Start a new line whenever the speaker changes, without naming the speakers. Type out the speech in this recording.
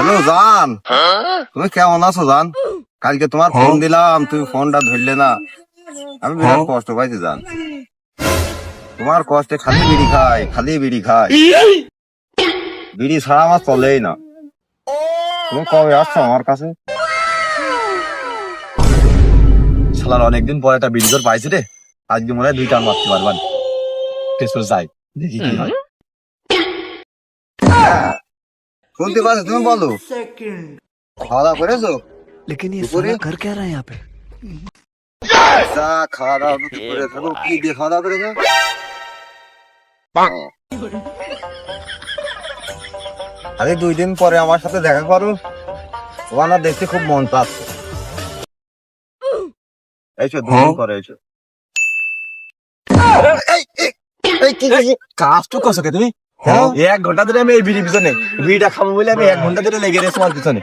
Hello জান, তুমি কেমন আছো জান? কালকে তোমার ফোন দিলাম, তুমি ফোনটা ধরলে না। আমি বিরাট কষ্ট পাইছি জান। তোমার কষ্টে খালি বিড়ি খাই, খালি বিড়ি খাই। বিড়ি ছাড়া আমার চলেই না। তুমি কবে আসছো আমার কাছে?
শালার অনেকদিন পরে একটা বিড়ি তোর পাইছি রে। আজকে মনে হয় 2 টান মারতে পারবান। টেস্ট যাই দেখি কি হয়।
শুনতে পাচ্ছ? তুমি বলো, খাওয়া দাওয়া করেছো?
लेकिन ये
দুপুরে?
साला कर क्या रहा है यहाँ पे?
যা খাওয়া দাওয়া তো করে থাকো। কি দিয়ে খাওয়া দাওয়া করেছো? আরে 2 দিন পরে আমার সাথে দেখা করো। তোমার না দেখতে খুব মন চাচ্ছে। এইসো 2 দিন পরে এসো।
কাজ তো করছো কে তুমি?
হ্যাঁ?
1 ঘন্টা ধরে আমি এই বিড়ি পিছনে বিড়িটা খাবো বলে আমি 1 ঘন্টা ধরে লেগে রয়েছি তোমার পিছনে।